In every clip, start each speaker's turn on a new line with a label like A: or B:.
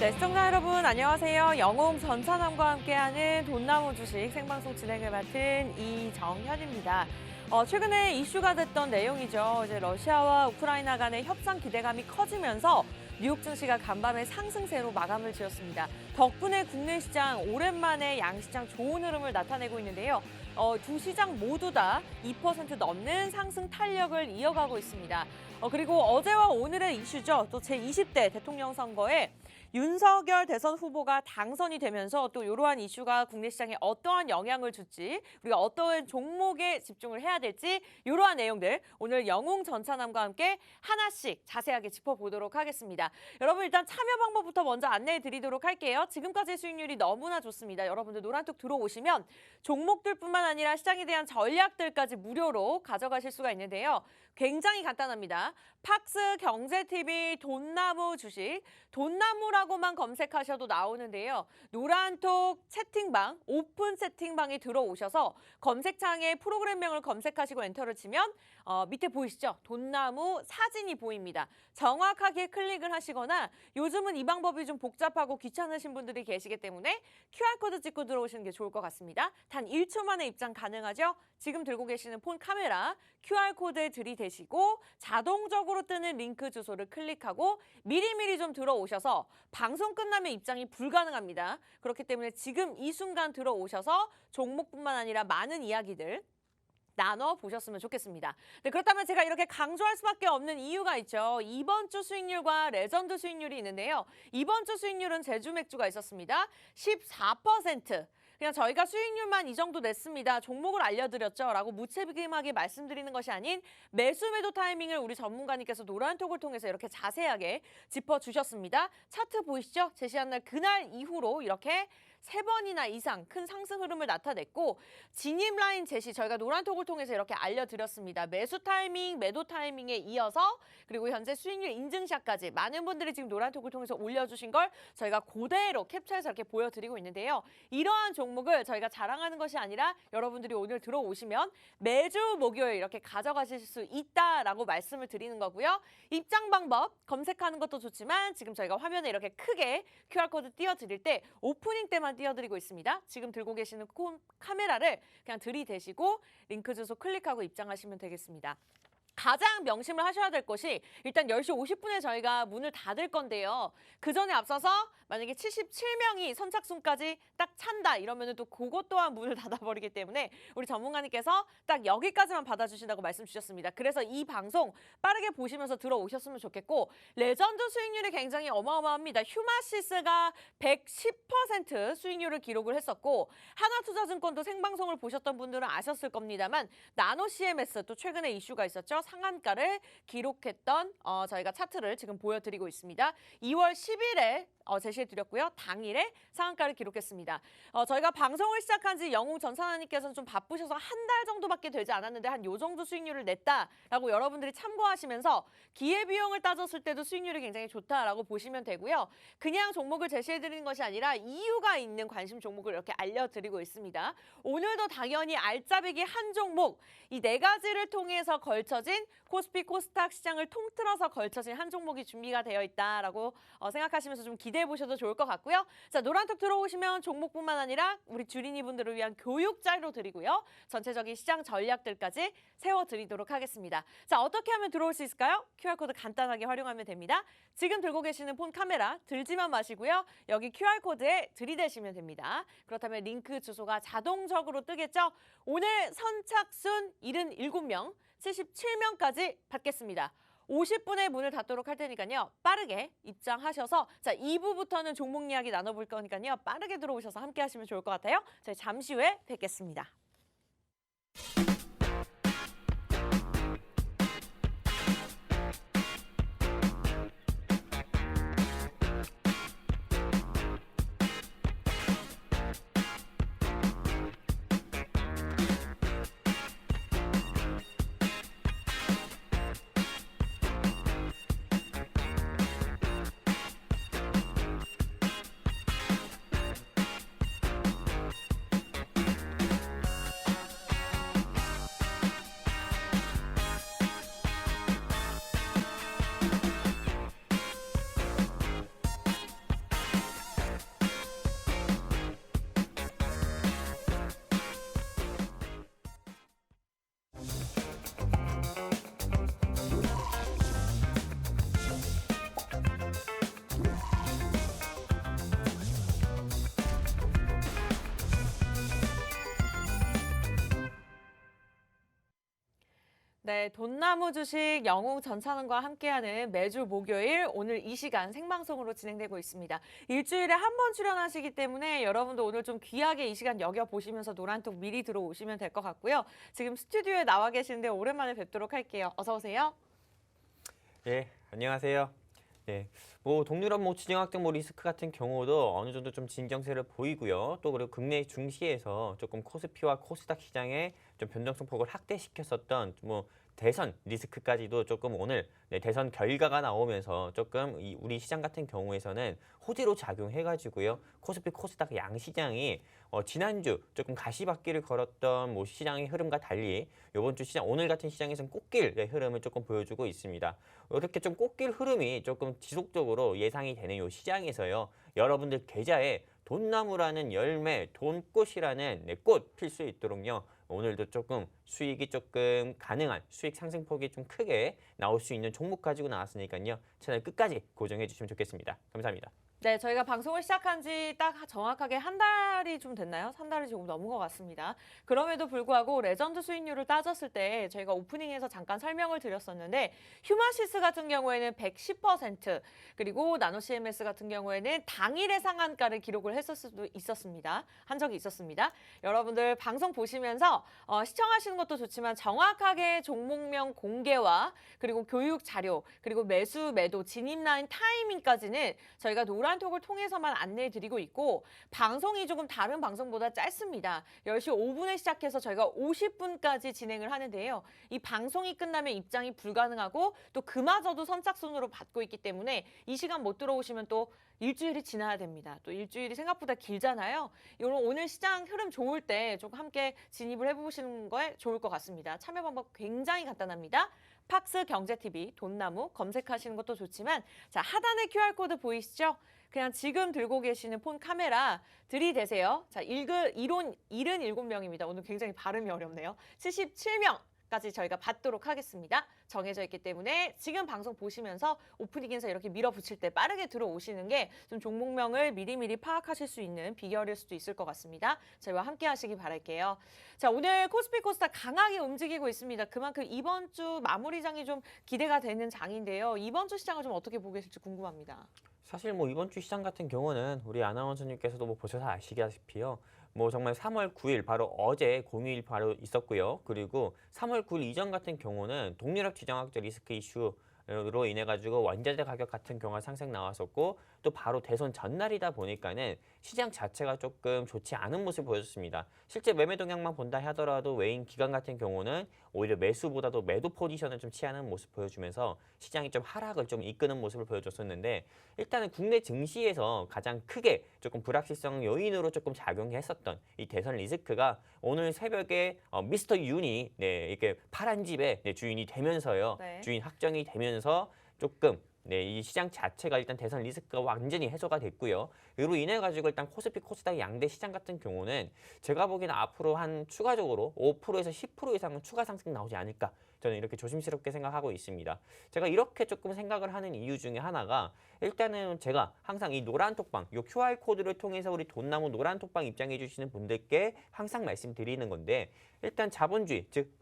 A: 네, 시청자 여러분 안녕하세요. 영웅 전찬함과 함께하는 돈나무 주식 생방송 진행을 맡은 이정현입니다. 최근에 이슈가 됐던 내용이죠. 이제 러시아와 우크라이나 간의 협상 기대감이 커지면서 뉴욕 증시가 간밤에 상승세로 마감을 지었습니다. 덕분에 국내 시장 오랜만에 양시장 좋은 흐름을 나타내고 있는데요. 두 시장 모두 다 2% 넘는 상승 탄력을 이어가고 있습니다. 그리고 어제와 오늘의 이슈죠. 또 제20대 대통령 선거에 윤석열 대선 후보가 당선이 되면서 또 이러한 이슈가 국내 시장에 어떠한 영향을 줄지, 우리가 어떠한 종목에 집중을 해야 될지 이러한 내용들 오늘 영웅 전찬함과 함께 하나씩 자세하게 짚어보도록 하겠습니다. 여러분 일단 참여 방법부터 먼저 안내해 드리도록 할게요. 지금까지 수익률이 너무나 좋습니다. 여러분들 노란톡 들어오시면 종목들뿐만 아니라 시장에 대한 전략들까지 무료로 가져가실 수가 있는데요. 굉장히 간단합니다. 팍스 경제TV 돈나무 주식, 돈나무라고만 검색하셔도 나오는데요. 노란톡 채팅방, 오픈 채팅방에 들어오셔서 검색창에 프로그램명을 검색하시고 엔터를 치면 밑에 보이시죠? 돈나무 사진이 보입니다. 정확하게 클릭을 하시거나 요즘은 이 방법이 좀 복잡하고 귀찮으신 분들이 계시기 때문에 QR코드 찍고 들어오시는 게 좋을 것 같습니다. 단 1초 만에 입장 가능하죠? 지금 들고 계시는 폰 카메라 QR코드에 들이대시고 자동적으로 뜨는 링크 주소를 클릭하고 미리미리 좀 들어오셔서 방송 끝나면 입장이 불가능합니다. 그렇기 때문에 지금 이 순간 들어오셔서 종목뿐만 아니라 많은 이야기들 나눠보셨으면 좋겠습니다. 네, 그렇다면 제가 이렇게 강조할 수밖에 없는 이유가 있죠. 이번 주 수익률과 레전드 수익률이 있는데요. 이번 주 수익률은 제주 맥주가 있었습니다. 14%. 그냥 저희가 수익률만 이 정도 냈습니다. 종목을 알려드렸죠. 라고 무책임하게 말씀드리는 것이 아닌 매수 매도 타이밍을 우리 전문가님께서 노란톡을 통해서 이렇게 자세하게 짚어주셨습니다. 차트 보이시죠? 제시한 날 그날 이후로 이렇게 3번이나 이상 큰 상승 흐름을 나타냈고 진입 라인 제시 저희가 노란톡을 통해서 이렇게 알려드렸습니다. 매수 타이밍, 매도 타이밍에 이어서 그리고 현재 수익률 인증샷까지 많은 분들이 지금 노란톡을 통해서 올려주신 걸 저희가 그대로 캡처해서 이렇게 보여드리고 있는데요. 이러한 종목을 저희가 자랑하는 것이 아니라 여러분들이 오늘 들어오시면 매주 목요일 이렇게 가져가실 수 있다라고 말씀을 드리는 거고요. 입장 방법 검색하는 것도 좋지만 지금 저희가 화면에 이렇게 크게 QR코드 띄워드릴 때 오프닝 때만 띄워드리고 있습니다. 지금 들고 계시는 카메라를 그냥 들이대시고 링크 주소 클릭하고 입장하시면 되겠습니다. 가장 명심을 하셔야 될 것이 일단 10시 50분에 저희가 문을 닫을 건데요. 그 전에 앞서서 만약에 77명이 선착순까지 딱 찬다 이러면 또 그것 또한 문을 닫아버리기 때문에 우리 전문가님께서 딱 여기까지만 받아주신다고 말씀 주셨습니다. 그래서 이 방송 빠르게 보시면서 들어오셨으면 좋겠고 레전드 수익률이 굉장히 어마어마합니다. 휴마시스가 110% 수익률을 기록을 했었고 하나투자증권도 생방송을 보셨던 분들은 아셨을 겁니다만 나노 CMS 또 최근에 이슈가 있었죠. 상한가를 기록했던 저희가 차트를 지금 보여드리고 있습니다. 2월 10일에 제시해드렸고요. 당일에 상한가를 기록했습니다. 저희가 방송을 시작한 지 영웅 전산하님께서는 좀 바쁘셔서 한 달 정도밖에 되지 않았는데 한 요 정도 수익률을 냈다라고 여러분들이 참고하시면서 기회비용을 따졌을 때도 수익률이 굉장히 좋다라고 보시면 되고요. 그냥 종목을 제시해드리는 것이 아니라 이유가 있는 관심 종목을 이렇게 알려드리고 있습니다. 오늘도 당연히 알짜배기 한 종목, 이 4가지를 통해서 걸쳐진 코스피 코스닥 시장을 통틀어서 걸쳐진 한 종목이 준비가 되어 있다라고 생각하시면서 좀 기대해 보셔도 좋을 것 같고요. 자, 노란톡 들어오시면 종목뿐만 아니라 우리 주린이 분들을 위한 교육 자료 드리고요. 전체적인 시장 전략들까지 세워드리도록 하겠습니다. 자, 어떻게 하면 들어올 수 있을까요? QR코드 간단하게 활용하면 됩니다. 지금 들고 계시는 폰 카메라 들지만 마시고요. 여기 QR코드에 들이대시면 됩니다. 그렇다면 링크 주소가 자동적으로 뜨겠죠? 오늘 선착순 77명, 77명까지 받겠습니다. 50분에 문을 닫도록 할 테니까요. 빠르게 입장하셔서 자 2부부터는 종목 이야기 나눠볼 거니까요. 빠르게 들어오셔서 함께 하시면 좋을 것 같아요. 저희 잠시 후에 뵙겠습니다. 네, 돈나무 주식 영웅 전찬원과 함께하는 매주 목요일 오늘 이 시간 생방송으로 진행되고 있습니다. 일주일에 한 번 출연하시기 때문에 여러분도 오늘 좀 귀하게 이 시간 여겨보시면서 노란톡 미리 들어오시면 될 것 같고요. 지금 스튜디오에 나와 계시는데 오랜만에 뵙도록 할게요. 어서 오세요.
B: 예, 안녕하세요. 예, 동유럽 지정학적 리스크 같은 경우도 어느 정도 좀 진정세를 보이고요. 또 그리고 국내 증시에서 조금 코스피와 코스닥 시장에 좀 변동성 폭을 확대시켰었던 대선 리스크까지도 조금 오늘 대선 결과가 나오면서 조금 우리 시장 같은 경우에서는 호재로 작용해가지고요. 코스피, 코스닥 양 시장이 지난주 조금 가시밭길을 걸었던 시장의 흐름과 달리 이번 주 시장, 오늘 같은 시장에서는 꽃길의 흐름을 조금 보여주고 있습니다. 이렇게 좀 꽃길 흐름이 조금 지속적으로 예상이 되는 이 시장에서요. 여러분들 계좌에 돈나무라는 열매, 돈꽃이라는 꽃 필 수 있도록요. 오늘도 조금 수익이 조금 가능한 수익 상승폭이 좀 크게 나올 수 있는 종목 가지고 나왔으니까요. 채널 끝까지 고정해 주시면 좋겠습니다. 감사합니다.
A: 네, 저희가 방송을 시작한 지 딱 정확하게 한 달이 좀 됐나요? 3달이 조금 넘은 것 같습니다. 그럼에도 불구하고 레전드 수익률을 따졌을 때 저희가 오프닝에서 잠깐 설명을 드렸었는데 휴마시스 같은 경우에는 110% 그리고 나노 CMS 같은 경우에는 당일의 상한가를 기록을 했을 수도 있었습니다. 한 적이 있었습니다. 여러분들 방송 보시면서 시청하시는 것도 좋지만 정확하게 종목명 공개와 그리고 교육 자료 그리고 매수, 매도, 진입 라인 타이밍까지는 저희가 노란톡을 통해서만 안내해드리고 있고 방송이 조금 다른 방송보다 짧습니다. 10시 5분에 시작해서 저희가 50분까지 진행을 하는데요. 이 방송이 끝나면 입장이 불가능하고 또 그마저도 선착순으로 받고 있기 때문에 이 시간 못 들어오시면 또 일주일이 지나야 됩니다. 또 일주일이 생각보다 길잖아요. 오늘 시장 흐름 좋을 때 조금 함께 진입을 해보시는 거에 좋을 것 같습니다. 참여 방법 굉장히 간단합니다. 팍스 경제TV 돈나무 검색하시는 것도 좋지만 자 하단에 QR코드 보이시죠? 그냥 지금 들고 계시는 폰 카메라 들이대세요. 자, 77명입니다. 오늘 굉장히 발음이 어렵네요. 77명까지 저희가 받도록 하겠습니다. 정해져 있기 때문에 지금 방송 보시면서 오프닝 인사 이렇게 밀어붙일 때 빠르게 들어오시는 게 좀 종목명을 미리미리 파악하실 수 있는 비결일 수도 있을 것 같습니다. 저희와 함께 하시기 바랄게요. 자, 오늘 코스피 코스닥 강하게 움직이고 있습니다. 그만큼 이번 주 마무리장이 좀 기대가 되는 장인데요. 이번 주 시장을 좀 어떻게 보고 계실지 궁금합니다.
B: 사실 이번 주 시장 같은 경우는 우리 아나운서님께서도 보셔서 아시다시피요. 정말 3월 9일 바로 어제 공휴일 바로 있었고요. 그리고 3월 9일 이전 같은 경우는 동유럽 지정학적 리스크 이슈로 인해 가지고 원자재 가격 같은 경우가 상승 나왔었고 또 바로 대선 전날이다 보니까는 시장 자체가 조금 좋지 않은 모습을 보여줬습니다. 실제 매매 동향만 본다 하더라도 외인 기관 같은 경우는 오히려 매수보다도 매도 포지션을 좀 취하는 모습 보여주면서 시장이 좀 하락을 좀 이끄는 모습을 보여줬었는데 일단은 국내 증시에서 가장 크게 조금 불확실성 요인으로 조금 작용했었던 이 대선 리스크가 오늘 새벽에 미스터 윤이 이렇게 파란 집의 주인이 되면서요.
A: 네.
B: 주인 확정이 되면서 조금 이 시장 자체가 일단 대선 리스크가 완전히 해소가 됐고요. 이로 인해 가지고 일단 코스피, 코스닥 양대 시장 같은 경우는 제가 보기에는 앞으로 한 추가적으로 5%에서 10% 이상은 추가 상승 나오지 않을까. 저는 이렇게 조심스럽게 생각하고 있습니다. 제가 이렇게 조금 생각을 하는 이유 중에 하나가 일단은 제가 항상 이 노란톡방, 이 QR코드를 통해서 우리 돈나무 노란톡방 입장해 주시는 분들께 항상 말씀드리는 건데 일단 자본주의, 즉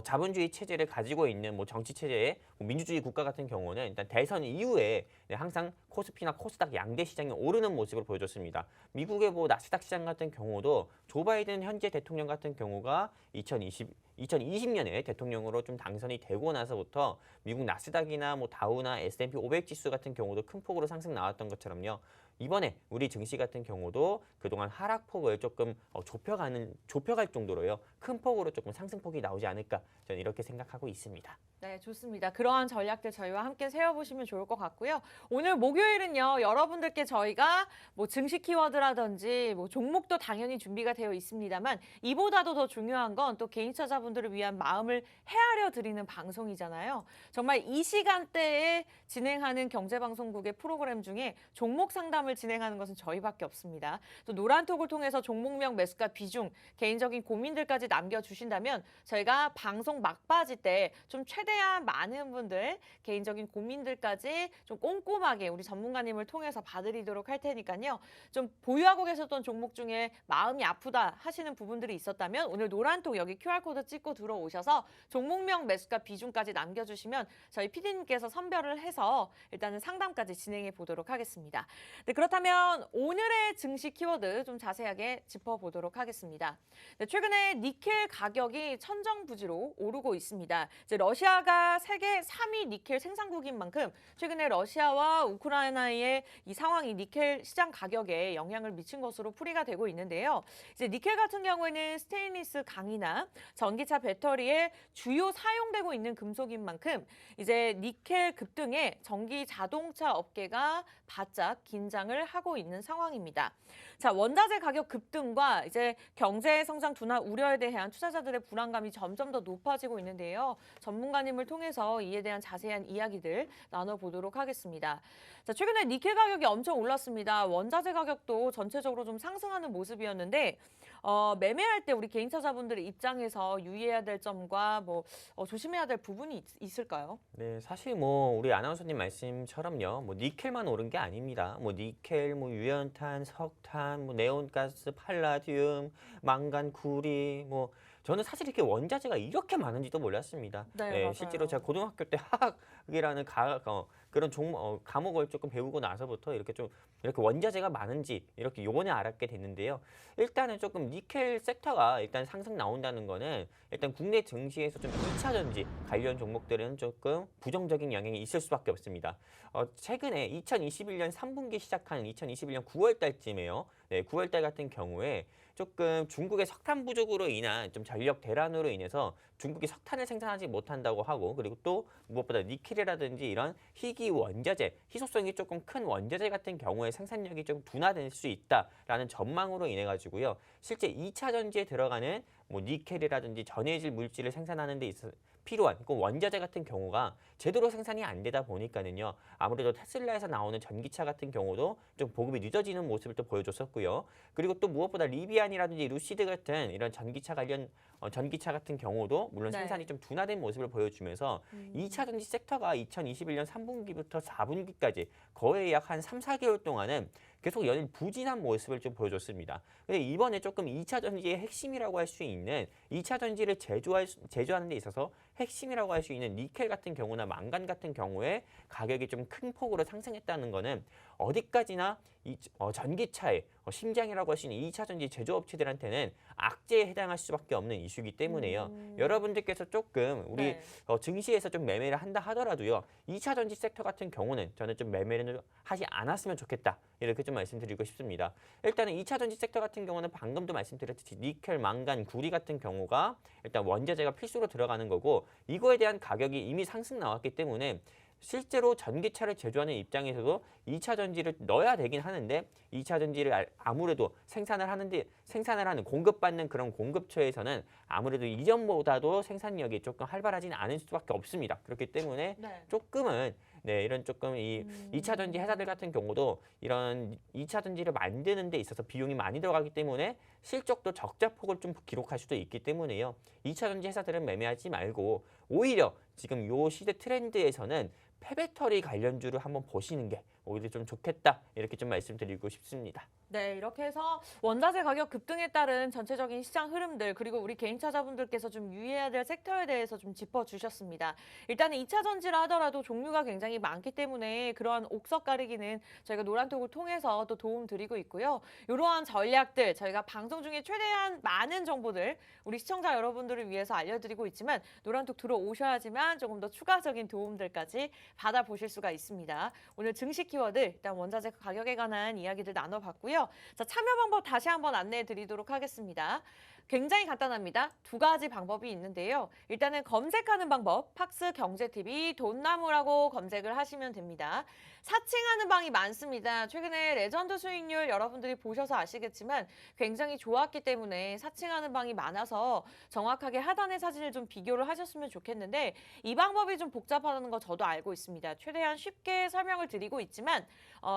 B: 자본주의 체제를 가지고 있는 정치 체제의 민주주의 국가 같은 경우는 일단 대선 이후에 항상 코스피나 코스닥 양대 시장이 오르는 모습을 보여줬습니다. 미국의 나스닥 시장 같은 경우도 조 바이든 현재 대통령 같은 경우가 2020년에 대통령으로 좀 당선이 되고 나서부터 미국 나스닥이나 다우나 S&P 500 지수 같은 경우도 큰 폭으로 상승 나왔던 것처럼요. 이번에 우리 증시 같은 경우도 그동안 하락폭을 조금 좁혀갈 정도로요. 큰 폭으로 조금 상승폭이 나오지 않을까 저는 이렇게 생각하고 있습니다.
A: 네, 좋습니다. 그러한 전략들 저희와 함께 세워보시면 좋을 것 같고요. 오늘 목요일은요, 여러분들께 저희가 증시 키워드라든지 종목도 당연히 준비가 되어 있습니다만 이보다도 더 중요한 건 또 개인 투자자분들을 위한 마음을 헤아려 드리는 방송이잖아요. 정말 이 시간대에 진행하는 경제방송국의 프로그램 중에 종목 상담을 진행하는 것은 저희밖에 없습니다. 또 노란톡을 통해서 종목명 매수가 비중, 개인적인 고민들까지 남겨주신다면 저희가 방송 막바지 때 좀 최대 최대한 많은 분들 개인적인 고민들까지 좀 꼼꼼하게 우리 전문가님을 통해서 봐드리도록 할 테니까요. 좀 보유하고 계셨던 종목 중에 마음이 아프다 하시는 부분들이 있었다면 오늘 노란톡 여기 QR코드 찍고 들어오셔서 종목명 매수가 비중까지 남겨주시면 저희 PD님께서 선별을 해서 일단은 상담까지 진행해 보도록 하겠습니다. 네, 그렇다면 오늘의 증시 키워드 좀 자세하게 짚어보도록 하겠습니다. 네, 최근에 니켈 가격이 천정부지로 오르고 있습니다. 이제 러시아가 세계 3위 니켈 생산국인 만큼 최근에 러시아와 우크라이나의 이 상황이 니켈 시장 가격에 영향을 미친 것으로 풀이가 되고 있는데요. 이제 니켈 같은 경우에는 스테인리스 강이나 전기차 배터리에 주요 사용되고 있는 금속인 만큼 이제 니켈 급등에 전기 자동차 업계가 바짝 긴장을 하고 있는 상황입니다. 자, 원자재 가격 급등과 이제 경제 성장 둔화 우려에 대한 투자자들의 불안감이 점점 더 높아지고 있는데요. 전문가님을 통해서 이에 대한 자세한 이야기들 나눠보도록 하겠습니다. 자, 최근에 니켈 가격이 엄청 올랐습니다. 원자재 가격도 전체적으로 좀 상승하는 모습이었는데 매매할 때 우리 개인 투자자분들의 입장에서 유의해야 될 점과 조심해야 될 부분이 있을까요?
B: 네, 사실 뭐 우리 아나운서님 말씀처럼요. 뭐 니켈만 오른 게 아닙니다. 뭐 니켈, 뭐 유연탄, 석탄, 뭐 네온가스, 팔라디움, 망간, 구리, 뭐 저는 사실 이렇게 원자재가 이렇게 많은지도 몰랐습니다.
A: 네, 맞아요.
B: 실제로 제가 고등학교 때 화학이라는 그런 과목을 조금 배우고 나서부터 이렇게 원자재가 많은지 이렇게 요번에 알았게 됐는데요. 일단은 조금 니켈 섹터가 일단 상승 나온다는 거는 일단 국내 증시에서 좀 2차 전지 관련 종목들은 조금 부정적인 영향이 있을 수밖에 없습니다. 최근에 2021년 3분기 시작한 2021년 9월 달쯤에요. 네, 9월 달 같은 경우에 조금 중국의 석탄 부족으로 인한 좀 전력 대란으로 인해서 중국이 석탄을 생산하지 못한다고 하고, 그리고 또 무엇보다 니켈이라든지 이런 희귀 원자재, 희소성이 조금 큰 원자재 같은 경우에 생산력이 좀 둔화될 수 있다라는 전망으로 인해 가지고요. 실제 2차 전지에 들어가는 뭐 니켈이라든지 전해질 물질을 생산하는 데 있어 필요한 그 원자재 같은 경우가 제대로 생산이 안 되다 보니까는요. 아무래도 테슬라에서 나오는 전기차 같은 경우도 좀 보급이 늦어지는 모습을 또 보여줬었고요. 그리고 또 무엇보다 리비안이라든지 루시드 같은 이런 전기차 관련 전기차 같은 경우도 물론
A: 네.
B: 생산이 좀 둔화된 모습을 보여주면서 2차 전지 섹터가 2021년 3분기부터 4분기까지 거의 약 한 3, 4개월 동안은 계속 연일 부진한 모습을 좀 보여줬습니다. 근데 이번에 조금 2차 전지의 핵심이라고 할 수 있는 2차 전지를 제조하는 데 있어서 핵심이라고 할 수 있는 니켈 같은 경우나 망간 같은 경우에 가격이 좀 큰 폭으로 상승했다는 거는 어디까지나 전기차의 심장이라고 할 수 있는 2차 전지 제조업체들한테는 악재에 해당할 수밖에 없는 이슈이기 때문에요. 여러분들께서 조금 우리
A: 네.
B: 증시에서 좀 매매를 한다 하더라도요. 2차 전지 섹터 같은 경우는 저는 좀 매매를 하지 않았으면 좋겠다. 이렇게 좀 말씀드리고 싶습니다. 일단은 2차 전지 섹터 같은 경우는 방금도 말씀드렸듯이 니켈, 망간, 구리 같은 경우가 일단 원자재가 필수로 들어가는 거고, 이거에 대한 가격이 이미 상승 나왔기 때문에 실제로 전기차를 제조하는 입장에서도 2차 전지를 넣어야 되긴 하는데, 2차 전지를 아무래도 생산을 하는 공급받는 그런 공급처에서는 아무래도 이전보다도 생산력이 조금 활발하지는 않을 수밖에 없습니다. 그렇기 때문에
A: 네.
B: 조금은 이런 조금 이 2차 전지 회사들 같은 경우도 이런 2차 전지를 만드는 데 있어서 비용이 많이 들어가기 때문에 실적도 적자폭을 좀 기록할 수도 있기 때문에요. 2차 전지 회사들은 매매하지 말고 오히려 지금 요 시대 트렌드에서는 폐배터리 관련주를 한번 보시는 게 오히려 좀 좋겠다. 이렇게 좀 말씀드리고 싶습니다.
A: 네, 이렇게 해서 원자재 가격 급등에 따른 전체적인 시장 흐름들, 그리고 우리 개인 투자자분들께서 좀 유의해야 될 섹터에 대해서 좀 짚어주셨습니다. 일단은 2차 전지라 하더라도 종류가 굉장히 많기 때문에 그러한 옥석 가리기는 저희가 노란톡을 통해서 또 도움 드리고 있고요. 이러한 전략들 저희가 방송 중에 최대한 많은 정보들 우리 시청자 여러분들을 위해서 알려드리고 있지만 노란톡 들어오셔야지만 조금 더 추가적인 도움들까지 받아보실 수가 있습니다. 오늘 증시 키워드 일단 원자재 가격에 관한 이야기들 나눠봤고요. 자, 참여 방법 다시 한번 안내해 드리도록 하겠습니다. 굉장히 간단합니다. 두 가지 방법이 있는데요. 일단은 검색하는 방법, 팍스경제TV 돈나무라고 검색을 하시면 됩니다. 사칭하는 방이 많습니다. 최근에 레전드 수익률 여러분들이 보셔서 아시겠지만 굉장히 좋았기 때문에 사칭하는 방이 많아서 정확하게 하단의 사진을 좀 비교를 하셨으면 좋겠는데, 이 방법이 좀 복잡하다는 거 저도 알고 있습니다. 최대한 쉽게 설명을 드리고 있지만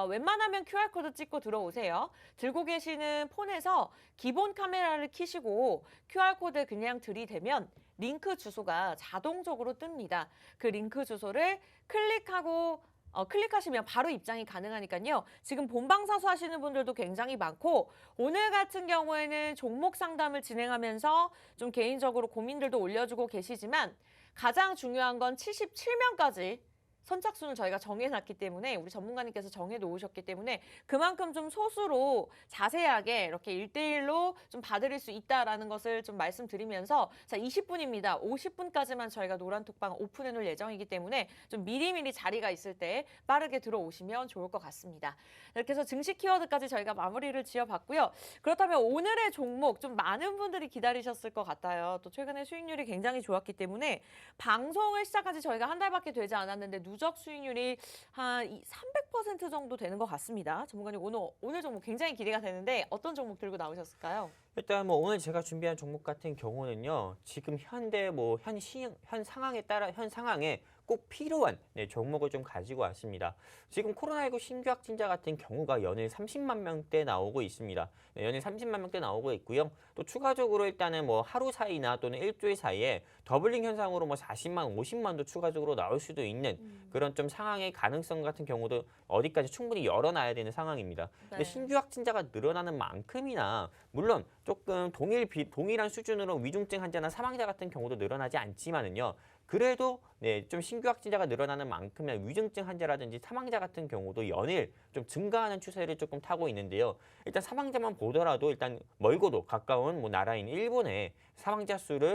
A: 웬만하면 QR코드 찍고 들어오세요. 들고 계시는 폰에서 기본 카메라를 켜시고 QR코드 그냥 들이대면 링크 주소가 자동적으로 뜹니다. 그 링크 주소를 클릭하시면 바로 입장이 가능하니까요. 지금 본방사수 하시는 분들도 굉장히 많고 오늘 같은 경우에는 종목 상담을 진행하면서 좀 개인적으로 고민들도 올려주고 계시지만 가장 중요한 건 77명까지 선착순을 저희가 정해놨기 때문에 우리 전문가님께서 정해놓으셨기 때문에 그만큼 좀 소수로 자세하게 이렇게 1대1로 좀 봐드릴 수 있다라는 것을 좀 말씀드리면서 자 20분입니다. 50분까지만 저희가 노란톡방 오픈해놓을 예정이기 때문에 좀 미리미리 자리가 있을 때 빠르게 들어오시면 좋을 것 같습니다. 이렇게 해서 증시 키워드까지 저희가 마무리를 지어봤고요. 그렇다면 오늘의 종목 좀 많은 분들이 기다리셨을 것 같아요. 또 최근에 수익률이 굉장히 좋았기 때문에 방송을 시작한 지 저희가 한 달밖에 되지 않았는데 누적 수익률이 한 300% 정도 되는 것 같습니다. 전문가님 오늘 종목 굉장히 기대가 되는데 어떤 종목 들고 나오셨을까요?
B: 일단 뭐 오늘 제가 준비한 종목 같은 경우는요. 지금 현대 현 상황에 꼭 필요한 종목을 좀 가지고 왔습니다. 지금 코로나19 신규 확진자 같은 경우가 연일 30만 명대 나오고 있습니다. 연일 30만 명대 나오고 있고요. 또 추가적으로 일단은 뭐 하루 사이나 또는 일주일 사이에 더블링 현상으로 뭐 40만, 50만도 추가적으로 나올 수도 있는 그런 좀 상황의 가능성 같은 경우도 어디까지 충분히 열어놔야 되는 상황입니다. 근데 신규 확진자가 늘어나는 만큼이나 물론 조금 동일한 수준으로 위중증 환자나 사망자 같은 경우도 늘어나지 않지만은요. 그래도 좀 신규 확진자가 늘어나는 만큼이나 위중증 환자라든지 사망자 같은 경우도 연일 좀 증가하는 추세를 조금 타고 있는데요. 일단 사망자만 보더라도 일단 멀고도 가까운 뭐 나라인 일본의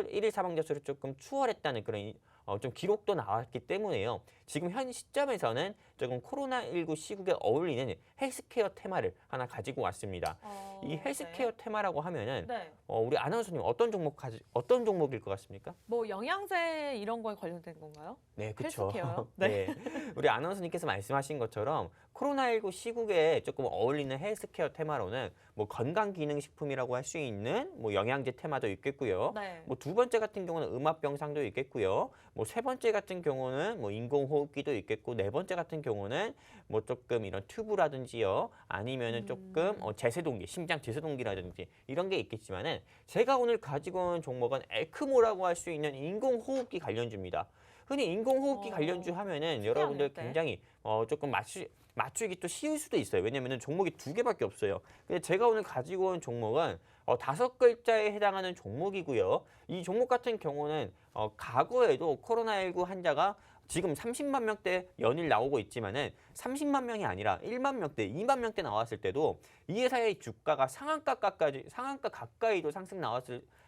B: 일일 사망자 수를 조금 추월했다는 그런 좀 기록도 나왔기 때문에요. 지금 현 시점에서는 조금 코로나19 시국에 어울리는 헬스케어 테마를 하나 가지고 왔습니다. 이 헬스케어 테마라고 하면은 우리 아나운서님 어떤 종목일 것 같습니까?
A: 뭐 영양제 이런 거에 관련된 건가요?
B: 네, 그렇죠.
A: 헬스케어요?
B: 네. 우리 아나운서님께서 말씀하신 것처럼 코로나19 시국에 조금 어울리는 헬스케어 테마로는 뭐 건강기능식품이라고 할 수 있는 뭐 영양제 테마도 있겠고요. 뭐 두 번째 같은 경우는 음압병상도 있겠고요. 뭐 세 번째 같은 경우는 뭐 인공호흡기도 있겠고 네 번째 같은 경우는 뭐 조금 이런 튜브라든지요. 아니면은 조금 심장 제세동기라든지 이런 게 있겠지만은 제가 오늘 가지고 온 종목은 에크모라고 할 수 있는 인공호흡기 관련주입니다. 흔히 인공호흡기 관련주 하면은 여러분들 굉장히 조금 맞추기 또 쉬울 수도 있어요. 왜냐면은 종목이 두 개밖에 없어요. 근데 제가 오늘 가지고 온 종목은 5글자에 해당하는 종목이고요. 이 종목 같은 경우는 과거에도 코로나19 환자가 지금 30만 명대 연일 나오고 있지만은 30만 명이 아니라 1만 명대, 2만 명대 나왔을 때도 이 회사의 주가가 상한가 가까이도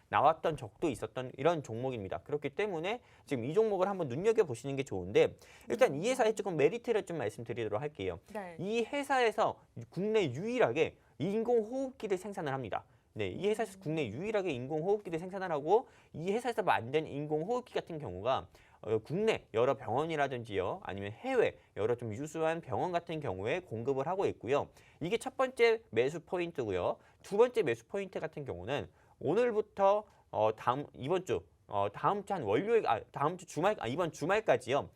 B: 나왔던 적도 있었던 이런 종목입니다. 그렇기 때문에 지금 이 종목을 한번 눈여겨보시는 게 좋은데 일단 이 회사의 조금 메리트를 좀 말씀드리도록 할게요. 이 회사에서 국내 유일하게 인공호흡기를 생산을 합니다. 네, 이 회사에서 국내 유일하게 인공호흡기를 생산을 하고 이 회사에서 만든 인공호흡기 같은 경우가 국내 여러 병원이라든지요 아니면 해외 여러 좀 유수한 병원 같은 경우에 공급을 하고 있고요. 이게 첫 번째 매수 포인트고요. 두 번째 매수 포인트 같은 경우는 오늘부터 이번 주 이번 주말까지요.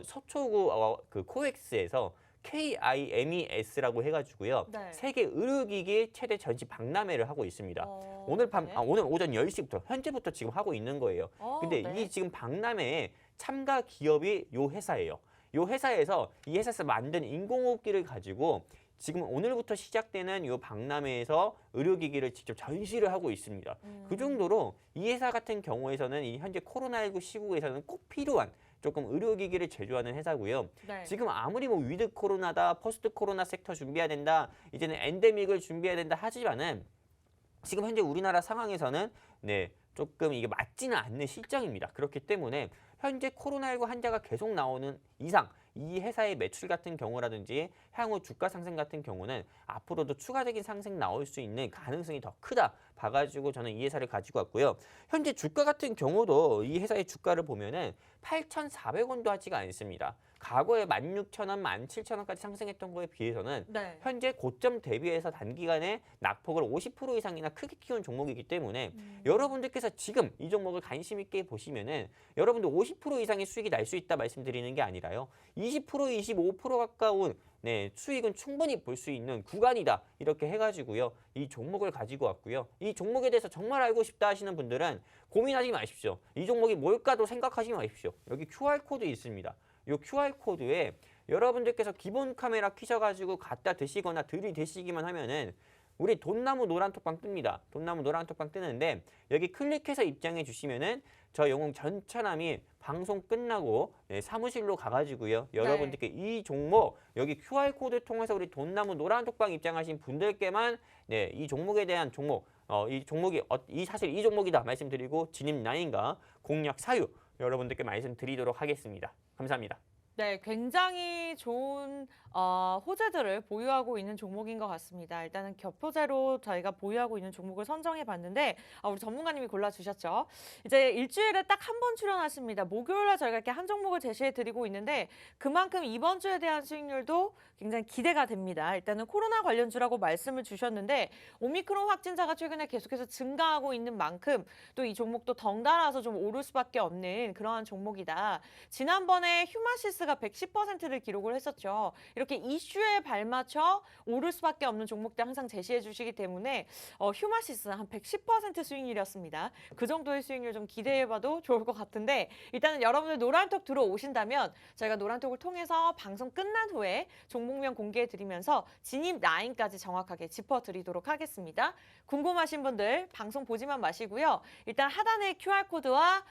B: 서초구 그 코엑스에서 KIMES라고 해가지고요. 세계 의료기기 최대 전시 박람회를 하고 있습니다. 오늘 오전 10시부터 현재부터 지금 하고 있는 거예요. 근데 이 지금 박람회에 참가 기업이 요 회사예요. 요 회사에서 이 회사에서 만든 인공호흡기를 가지고 지금 오늘부터 시작되는 이 박람회에서 의료기기를 직접 전시를 하고 있습니다. 그 정도로 이 회사 같은 경우에서는 이 현재 코로나19 시국에서는 꼭 필요한 조금 의료기기를 제조하는 회사고요. 지금 아무리 뭐 위드 코로나다, 포스트 코로나 섹터 준비해야 된다, 이제는 엔데믹을 준비해야 된다 하지만은 지금 현재 우리나라 상황에서는 조금 이게 맞지는 않는 실정입니다. 그렇기 때문에 현재 코로나19 환자가 계속 나오는 이상 이 회사의 매출 같은 경우라든지 향후 주가 상승 같은 경우는 앞으로도 추가적인 상승 나올 수 있는 가능성이 더 크다 봐가지고 저는 이 회사를 가지고 왔고요. 현재 주가 같은 경우도 이 회사의 주가를 보면은 8,400원도 하지가 않습니다. 과거에 16,000원, 17,000원까지 상승했던 거에 비해서는 현재 고점 대비해서 단기간에 낙폭을 50% 이상이나 크게 키운 종목이기 때문에 여러분들께서 지금 이 종목을 관심 있게 보시면은 여러분들 50% 이상의 수익이 날 수 있다 말씀드리는 게 아니라요. 20%, 25% 가까운 네, 수익은 충분히 볼 수 있는 구간이다. 이렇게 해가지고요. 이 종목을 가지고 왔고요. 이 종목에 대해서 정말 알고 싶다 하시는 분들은 고민하지 마십시오. 이 종목이 뭘까도 생각하지 마십시오. 여기 QR코드 있습니다. 이 QR코드에 여러분들께서 기본 카메라 켜셔가지고 갖다 드시거나 들이대시기만 하면은 우리 돈나무 노란톡방 뜹니다. 돈나무 노란톡방 뜨는데 여기 클릭해서 입장해 주시면은 저 영웅 전차남이 방송 끝나고 사무실로 가가지고요. 여러분들께 이 종목 여기 QR코드 통해서 우리 돈나무 노란톡방 입장하신 분들께만 이 종목에 대한 종목 이 종목이 사실 이 종목이다 말씀드리고 진입 라인과 공략 사유 여러분들께 말씀드리도록 하겠습니다. 감사합니다.
A: 네, 굉장히 좋은 호재들을 보유하고 있는 종목인 것 같습니다. 일단은 격포제로 저희가 보유하고 있는 종목을 선정해 봤는데 우리 전문가님이 골라주셨죠. 이제 일주일에 딱 한 번 출연하십니다. 목요일에 저희가 이렇게 한 종목을 제시해 드리고 있는데 그만큼 이번 주에 대한 수익률도 굉장히 기대가 됩니다. 일단은 코로나 관련주라고 말씀을 주셨는데 오미크론 확진자가 최근에 계속해서 증가하고 있는 만큼 또 이 종목도 덩달아서 좀 오를 수밖에 없는 그러한 종목이다. 지난번에 휴마시스가 110%를 기록을 했었죠. 이렇게 이슈에 발맞춰 오를 수밖에 없는 종목들 항상 제시해 주시기 때문에 휴마시스 한 110% 수익률이었습니다. 그 정도의 수익률 좀 기대해봐도 좋을 것 같은데 일단은 여러분들 노란톡 들어오신다면 저희가 노란톡을 통해서 방송 끝난 후에 종목명 공개해드리면서 진입 라인까지 정확하게 짚어드리도록 하겠습니다. 궁금하신 분들 방송 보지만 마시고요. 일단 하단에 QR코드와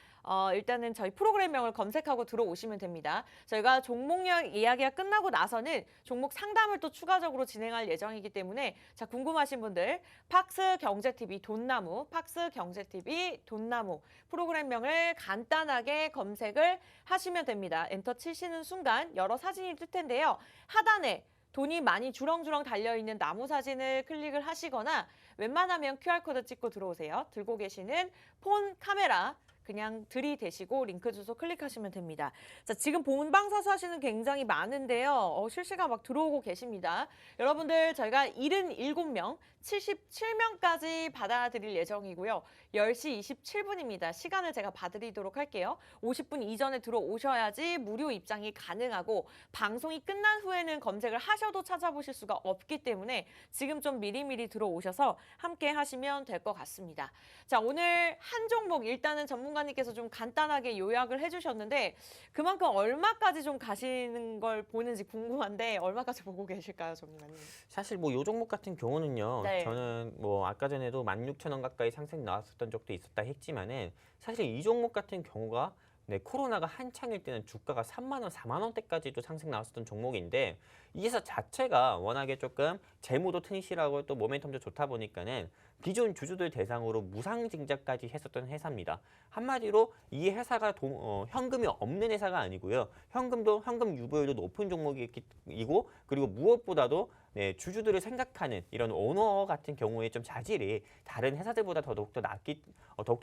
A: 일단은 저희 프로그램명을 검색하고 들어오시면 됩니다. 저희가 종목명 이야기가 끝나고 나서는 종목 상담을 또 추가적으로 진행할 예정이기 때문에 자 궁금하신 분들 팍스경제TV 돈나무, 팍스경제TV 돈나무 프로그램명을 간단하게 검색을 하시면 됩니다. 엔터 치시는 순간 여러 사진이 뜰 텐데요. 하단에 돈이 많이 주렁주렁 달려있는 나무 사진을 클릭을 하시거나 웬만하면 QR코드 찍고 들어오세요. 들고 계시는 폰 카메라 그냥 들이대시고 링크 주소 클릭하시면 됩니다. 자, 지금 본방사수 하시는 굉장히 많은데요. 실시간 막 들어오고 계십니다. 여러분들 저희가 77명, 77명까지 받아드릴 예정이고요. 10시 27분입니다. 시간을 제가 봐드리도록 할게요. 50분 이전에 들어오셔야지 무료 입장이 가능하고 방송이 끝난 후에는 검색을 하셔도 찾아보실 수가 없기 때문에 지금 좀 미리미리 들어오셔서 함께 하시면 될 것 같습니다. 자, 오늘 한 종목 일단은 전문가님께서 좀 간단하게 요약을 해주셨는데 그만큼 얼마까지 좀 가시는 걸 보는지 궁금한데 얼마까지 보고 계실까요, 전문가님?
B: 사실 뭐 요 종목 같은 경우는요.
A: 네.
B: 저는 뭐 아까 전에도 16,000원 가까이 상승 나왔었던 적도 있었다 했지만은 사실 이 종목 같은 경우가 코로나가 한창일 때는 주가가 3만 원, 4만 원대까지도 상승 나왔었던 종목인데 이 회사 자체가 워낙에 조금 재무도 튼실하고 또 모멘텀도 좋다 보니까는 기존 주주들 대상으로 무상증자까지 했었던 회사입니다. 한마디로 이 회사가 현금이 없는 회사가 아니고요. 현금 유보율도 높은 종목이고 그리고 무엇보다도 주주들을 생각하는 이런 오너 같은 경우에 좀 자질이 다른 회사들보다 더욱더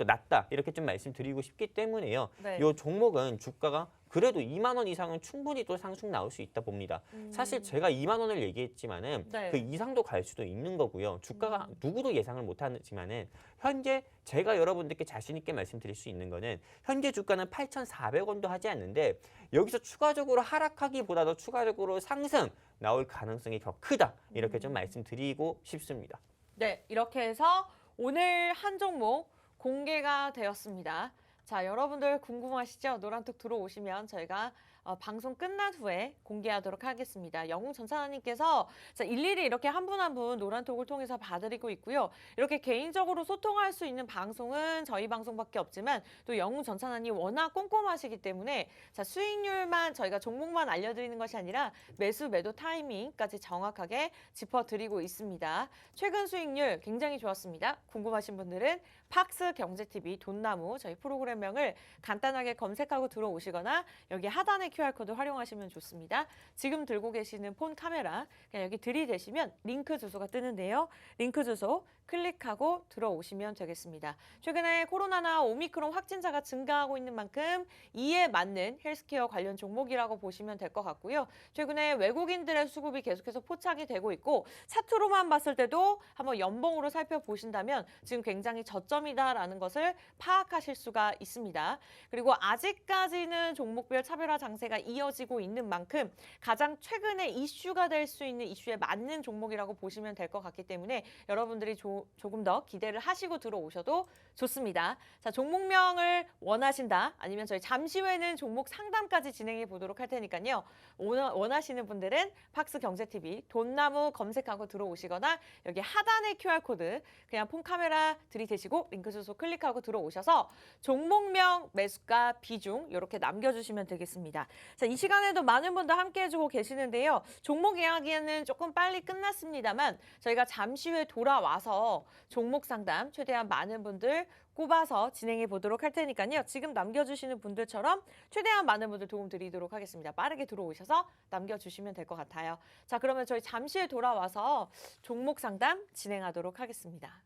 B: 낫다 이렇게 좀 말씀드리고 싶기 때문에요.
A: 네.
B: 이 종목은 주가가 그래도 2만 원 이상은 충분히 또 상승 나올 수 있다 봅니다. 사실 제가 2만 원을 얘기했지만은
A: 네.
B: 그 이상도 갈 수도 있는 거고요. 주가가 누구도 예상을 못하지만은 현재 제가 여러분들께 자신 있게 말씀드릴 수 있는 거는 현재 주가는 8,400원도 하지 않는데 여기서 추가적으로 하락하기보다도 추가적으로 상승 나올 가능성이 더 크다. 이렇게 좀 말씀드리고 싶습니다.
A: 네, 이렇게 해서 오늘 한 종목 공개가 되었습니다. 자, 여러분들 궁금하시죠? 노란톡 들어오시면 저희가 방송 끝난 후에 공개하도록 하겠습니다. 영웅 전찬아님께서 자, 일일이 이렇게 한 분 한 분 노란톡을 통해서 봐드리고 있고요. 이렇게 개인적으로 소통할 수 있는 방송은 저희 방송밖에 없지만 또 영웅 전찬아님 워낙 꼼꼼하시기 때문에 자, 수익률만 저희가 종목만 알려드리는 것이 아니라 매수 매도 타이밍까지 정확하게 짚어드리고 있습니다. 최근 수익률 굉장히 좋았습니다. 궁금하신 분들은 팍스경제TV 돈나무 저희 프로그램명을 간단하게 검색하고 들어오시거나 여기 하단에 QR코드 활용하시면 좋습니다. 지금 들고 계시는 폰 카메라 그냥 여기 들이대시면 링크 주소가 뜨는데요. 링크 주소 클릭하고 들어오시면 되겠습니다. 최근에 코로나나 오미크론 확진자가 증가하고 있는 만큼 이에 맞는 헬스케어 관련 종목이라고 보시면 될 것 같고요. 최근에 외국인들의 수급이 계속해서 포착이 되고 있고 차트로만 봤을 때도 한번 연봉으로 살펴보신다면 지금 굉장히 저점 고점이다라는 것을 파악하실 수가 있습니다. 그리고 아직까지는 종목별 차별화 장세가 이어지고 있는 만큼 가장 최근에 이슈가 될 수 있는 이슈에 맞는 종목이라고 보시면 될 것 같기 때문에 여러분들이 조금 더 기대를 하시고 들어오셔도 좋습니다. 자, 종목명을 원하신다 아니면 저희 잠시 후에는 종목 상담까지 진행해 보도록 할 테니까요. 원하시는 분들은 팍스 경제TV 돈나무 검색하고 들어오시거나 여기 하단의 QR코드 그냥 폰 카메라 들이대시고 링크 주소 클릭하고 들어오셔서 종목명, 매수가, 비중 이렇게 남겨주시면 되겠습니다. 자, 이 시간에도 많은 분들 함께 해주고 계시는데요. 종목 이야기는 조금 빨리 끝났습니다만 저희가 잠시 후에 돌아와서 종목 상담 최대한 많은 분들 꼽아서 진행해 보도록 할 테니까요. 지금 남겨주시는 분들처럼 최대한 많은 분들 도움 드리도록 하겠습니다. 빠르게 들어오셔서 남겨주시면 될 것 같아요. 자, 그러면 저희 잠시 후에 돌아와서 종목 상담 진행하도록 하겠습니다.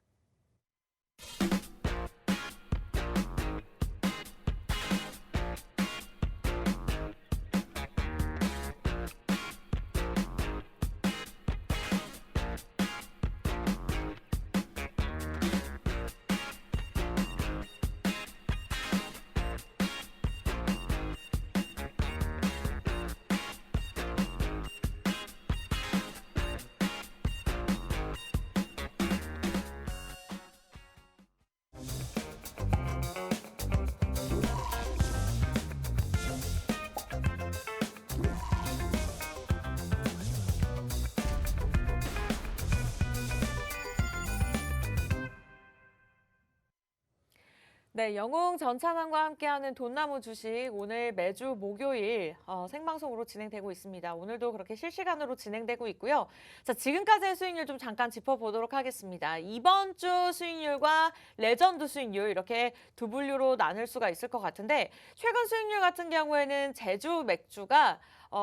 A: 네, 영웅 전찬환과 함께하는 돈나무 주식 오늘 매주 목요일 생방송으로 진행되고 있습니다. 오늘도 그렇게 실시간으로 진행되고 있고요. 자, 지금까지의 수익률 좀 잠깐 짚어보도록 하겠습니다. 이번 주 수익률과 레전드 수익률 이렇게 두 분류로 나눌 수가 있을 것 같은데 최근 수익률 같은 경우에는 제주 맥주가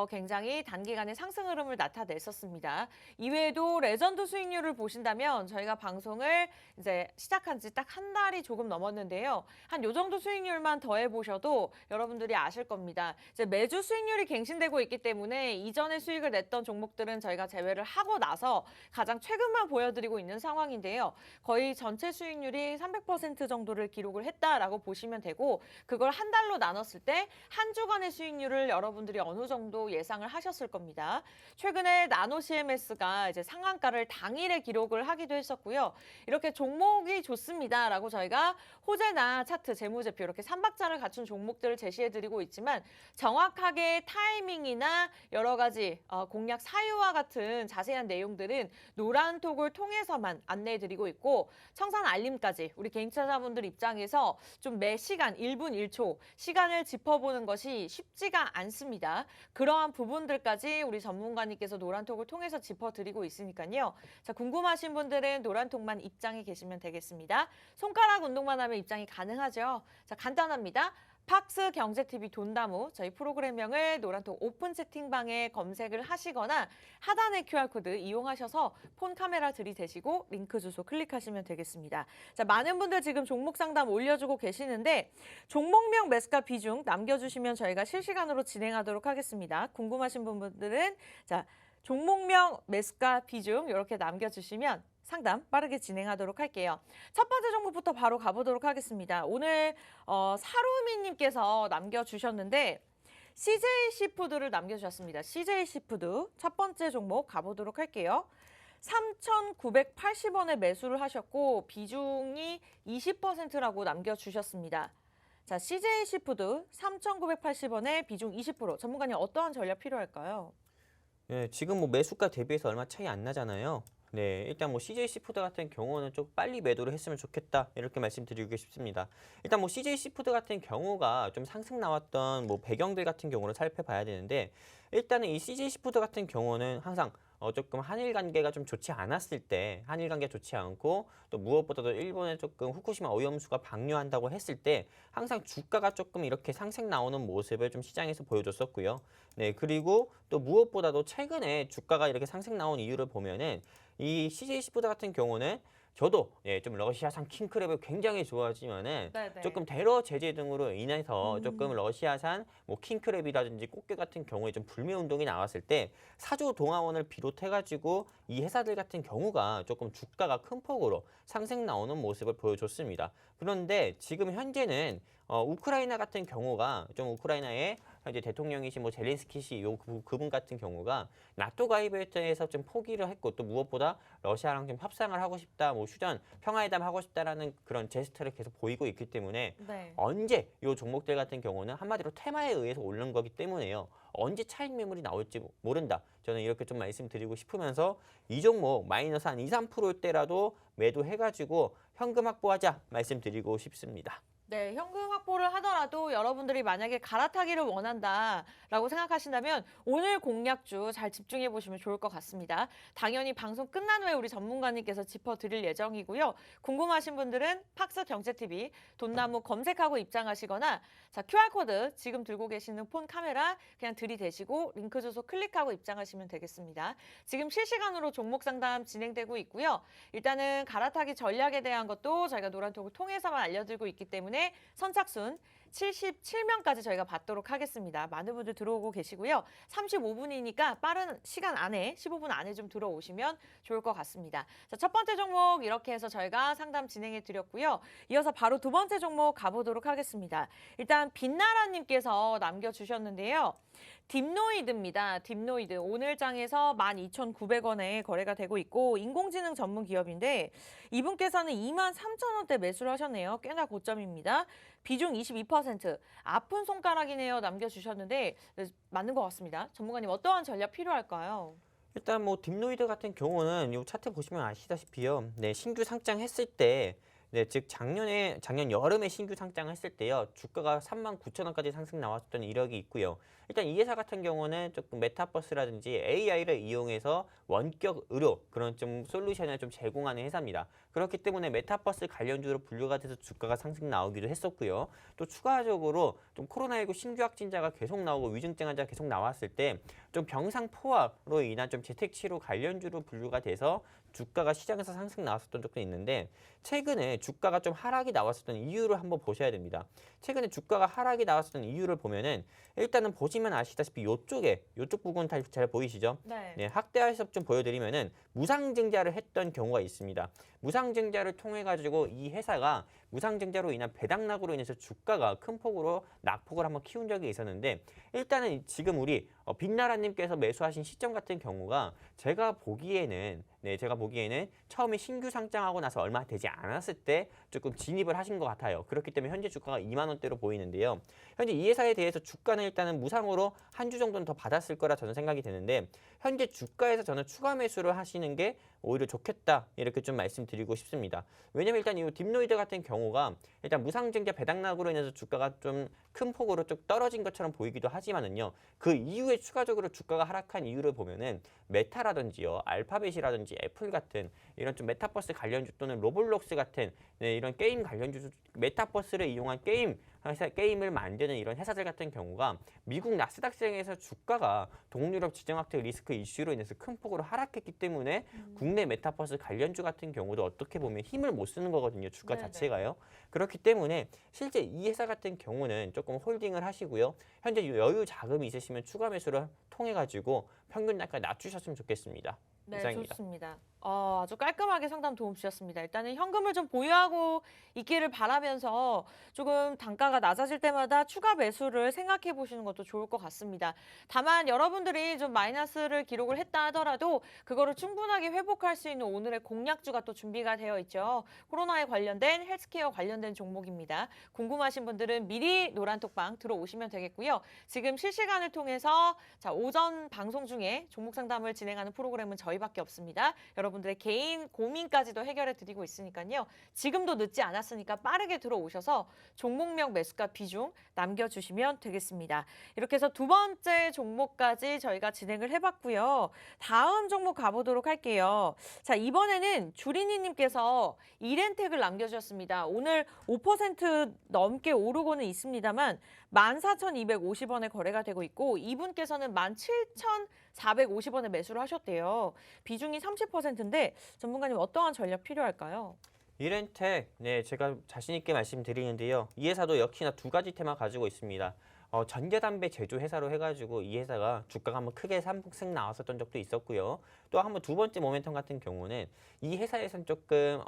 A: 굉장히 단기간에 상승 흐름을 나타냈었습니다. 이외에도 레전드 수익률을 보신다면 저희가 방송을 이제 시작한 지 딱 한 달이 조금 넘었는데요. 한 요 정도 수익률만 더해 보셔도 여러분들이 아실 겁니다. 이제 매주 수익률이 갱신되고 있기 때문에 이전에 수익을 냈던 종목들은 저희가 제외를 하고 나서 가장 최근만 보여드리고 있는 상황인데요. 거의 전체 수익률이 300% 정도를 기록을 했다라고 보시면 되고 그걸 한 달로 나눴을 때 한 주간의 수익률을 여러분들이 어느 정도 예상을 하셨을 겁니다. 최근에 나노 CMS가 이제 상한가를 당일에 기록을 하기도 했었고요. 이렇게 종목이 좋습니다라고 저희가 호재나 차트, 재무제표 이렇게 3박자를 갖춘 종목들을 제시해드리고 있지만 정확하게 타이밍이나 여러 가지 공략 사유와 같은 자세한 내용들은 노란톡을 통해서만 안내해드리고 있고 청산 알림까지 우리 개인 투자자분들 입장에서 좀 매 시간 1분 1초 시간을 짚어보는 것이 쉽지가 않습니다. 그러한 부분들까지 우리 전문가님께서 노란톡을 통해서 짚어드리고 있으니까요. 자, 궁금하신 분들은 노란톡만 입장해 계시면 되겠습니다. 손가락 운동만 하면 입장이 가능하죠. 자, 간단합니다. 팍스 경제TV 돈나무 저희 프로그램명을 노란톡 오픈 채팅방에 검색을 하시거나 하단의 QR코드 이용하셔서 폰 카메라 들이대시고 링크 주소 클릭하시면 되겠습니다. 자, 많은 분들 지금 종목 상담 올려주고 계시는데 종목명 매수가 비중 남겨주시면 저희가 실시간으로 진행하도록 하겠습니다. 궁금하신 분들은 자, 종목명 매수가 비중 이렇게 남겨주시면 상담 빠르게 진행하도록 할게요. 첫 번째 종목부터 바로 가보도록 하겠습니다. 오늘 사루미님께서 남겨주셨는데 CJ시푸드를 남겨주셨습니다. CJ시푸드 첫 번째 종목 가보도록 할게요. 3,980원에 매수를 하셨고 비중이 20%라고 남겨주셨습니다. 자, CJ시푸드 3,980원에 비중 20%. 전문가님 어떠한 전략 필요할까요?
B: 네, 지금 뭐 매수가 대비해서 얼마 차이 안 나잖아요. 네, 일단 뭐 CJ시푸드 같은 경우는 좀 빨리 매도를 했으면 좋겠다 이렇게 말씀드리고 싶습니다. 일단 뭐 CJ시푸드 같은 경우가 좀 상승 나왔던 뭐 배경들 같은 경우를 살펴봐야 되는데 일단은 이 CJ시푸드 같은 경우는 항상 조금 한일 관계가 좀 좋지 않았을 때 한일 관계가 좋지 않고 또 무엇보다도 일본에 조금 후쿠시마 오염수가 방류한다고 했을 때 항상 주가가 조금 이렇게 상승 나오는 모습을 좀 시장에서 보여줬었고요. 네, 그리고 또 무엇보다도 최근에 주가가 이렇게 상승 나온 이유를 보면은 이 CJ시푸드 같은 경우는 저도 좀 러시아산 킹크랩을 굉장히 좋아하지만은
A: 네네.
B: 조금 대러 제재 등으로 인해서 조금 러시아산 뭐 킹크랩이라든지 꽃게 같은 경우에 좀 불매 운동이 나왔을 때 사조 동아원을 비롯해가지고 이 회사들 같은 경우가 조금 주가가 큰 폭으로 상승 나오는 모습을 보여줬습니다. 그런데 지금 현재는 우크라이나 같은 경우가 좀 우크라이나의 현재 대통령이신 뭐 젤렌스키 씨 그분 같은 경우가 나토 가입에 대해서 좀 포기를 했고 또 무엇보다 러시아랑 좀 협상을 하고 싶다, 뭐 휴전 평화회담 하고 싶다라는 그런 제스처를 계속 보이고 있기 때문에
A: 네.
B: 언제 이 종목들 같은 경우는 한마디로 테마에 의해서 오른 거기 때문에요. 언제 차익 매물이 나올지 모른다. 저는 이렇게 좀 말씀드리고 싶으면서 이 종목 마이너스 한 2, 3%일 때라도 매도해가지고 현금 확보하자 말씀드리고 싶습니다.
A: 네, 현금 확보를 하더라도 여러분들이 만약에 갈아타기를 원한다라고 생각하신다면 오늘 공략주 잘 집중해 보시면 좋을 것 같습니다. 당연히 방송 끝난 후에 우리 전문가님께서 짚어드릴 예정이고요. 궁금하신 분들은 팍스 경제TV 돈나무 검색하고 입장하시거나 자 QR코드 지금 들고 계시는 폰 카메라 그냥 들이대시고 링크 주소 클릭하고 입장하시면 되겠습니다. 지금 실시간으로 종목 상담 진행되고 있고요. 일단은 갈아타기 전략에 대한 것도 저희가 노란톡을 통해서만 알려드리고 있기 때문에 선착순 77명까지 저희가 받도록 하겠습니다. 많은 분들 들어오고 계시고요. 35분이니까 빠른 시간 안에 15분 안에 좀 들어오시면 좋을 것 같습니다. 자, 첫 번째 종목 이렇게 해서 저희가 상담 진행해 드렸고요. 이어서 바로 두 번째 종목 가보도록 하겠습니다. 일단 빛나라님께서 남겨주셨는데요. 딥노이드입니다. 딥노이드 오늘 장에서 12,900원에 거래가 되고 있고 인공지능 전문 기업인데 이분께서는 23,000원대 매수를 하셨네요. 꽤나 고점입니다. 비중 22%. 아픈 손가락이네요. 남겨주셨는데 네, 맞는 것 같습니다. 전문가님 어떠한 전략 필요할까요?
B: 일단 뭐 딥노이드 같은 경우는 이 차트 보시면 아시다시피요. 네, 신규 상장했을 때 즉 작년 여름에 신규 상장했을 때요. 주가가 39,000원까지 상승 나왔던 이력이 있고요. 일단 이 회사 같은 경우는 조금 메타버스라든지 AI를 이용해서 원격 의료 그런 좀 솔루션을 좀 제공하는 회사입니다. 그렇기 때문에 메타버스 관련주로 분류가 돼서 주가가 상승 나오기도 했었고요. 또 추가적으로 좀 코로나19 신규 확진자가 계속 나오고 위중증 환자가 계속 나왔을 때 좀 병상포화로 인한 좀 재택치료 관련주로 분류가 돼서 주가가 시장에서 상승 나왔었던 적도 있는데 최근에 주가가 좀 하락이 나왔었던 이유를 한번 보셔야 됩니다. 최근에 주가가 하락이 나왔었던 이유를 보면은 일단은 보시면 아시다시피 요쪽 부분 잘 보이시죠?
A: 네.
B: 확대해서 좀 보여드리면은 무상증자를 했던 경우가 있습니다. 무상증자를 통해 가지고 이 회사가 무상증자로 인한 배당락으로 인해서 주가가 큰 폭으로 낙폭을 한번 키운 적이 있었는데 일단은 지금 우리 빛나라님께서 매수하신 시점 같은 경우가 제가 보기에는 처음에 신규 상장하고 나서 얼마 되지 않았을 때 조금 진입을 하신 것 같아요. 그렇기 때문에 현재 주가가 2만 원대로 보이는데요. 현재 이 회사에 대해서 주가는 일단은 무상으로 한 주 정도는 더 받았을 거라 저는 생각이 되는데 현재 주가에서 저는 추가 매수를 하시는 게 오히려 좋겠다 이렇게 좀 말씀드리고 싶습니다. 왜냐면 일단 이 딥노이드 같은 경우가 일단 무상증자 배당락으로 인해서 주가가 좀 큰 폭으로 좀 떨어진 것처럼 보이기도 하지만은요. 그 이후에 추가적으로 주가가 하락한 이유를 보면은 메타라든지요, 알파벳이라든지 애플 같은 이런 좀 메타버스 관련주 또는 로블록스 같은 이런 게임 관련주 메타버스를 이용한 게임을 만드는 이런 회사들 같은 경우가 미국 나스닥 시장에서 주가가 동유럽 지정학적 리스크 이슈로 인해서 큰 폭으로 하락했기 때문에 국내 메타버스 관련주 같은 경우도 어떻게 보면 힘을 못 쓰는 거거든요. 주가
A: 네네.
B: 자체가요. 그렇기 때문에 실제 이 회사 같은 경우는 조금 홀딩을 하시고요. 현재 여유 자금이 있으시면 추가 매수를 통해 가지고 평균 단가 낮추셨으면 좋겠습니다.
A: 네,
B: 이상입니다.
A: 좋습니다. 아주 깔끔하게 상담 도움 주셨습니다. 일단은 현금을 좀 보유하고 있기를 바라면서 조금 단가가 낮아질 때마다 추가 매수를 생각해 보시는 것도 좋을 것 같습니다. 다만 여러분들이 좀 마이너스를 기록을 했다 하더라도 그거를 충분하게 회복할 수 있는 오늘의 공략주가 또 준비가 되어 있죠. 코로나에 관련된 헬스케어 관련된 종목입니다. 궁금하신 분들은 미리 노란톡방 들어오시면 되겠고요. 지금 실시간을 통해서 자, 오전 방송 중에 종목 상담을 진행하는 프로그램은 저희밖에 없습니다. 여러분들의 개인 고민까지도 해결해 드리고 있으니까요. 지금도 늦지 않았으니까 빠르게 들어오셔서 종목명 매수가 비중 남겨주시면 되겠습니다. 이렇게 해서 두 번째 종목까지 저희가 진행을 해봤고요. 다음 종목 가보도록 할게요. 자, 이번에는 주린이님께서 이렌텍을 남겨주셨습니다. 오늘 5% 넘게 오르고는 있습니다만 14,250원에 거래가 되고 있고 이분께서는 17,000 450원에 매수를 하셨대요. 비중이 30%인데 전문가님 어떠한 전략 필요할까요?
B: 이렌텍, 네, 제가 자신 있게 말씀드리는데요. 이 회사도 역시나 두 가지 테마 가지고 있습니다. 전자담배 제조 회사로 해가지고 이 회사가 주가가 한번 크게 상승 나왔었던 적도 있었고요. 또 한번 두 번째 모멘텀 같은 경우는 이 회사에선 조금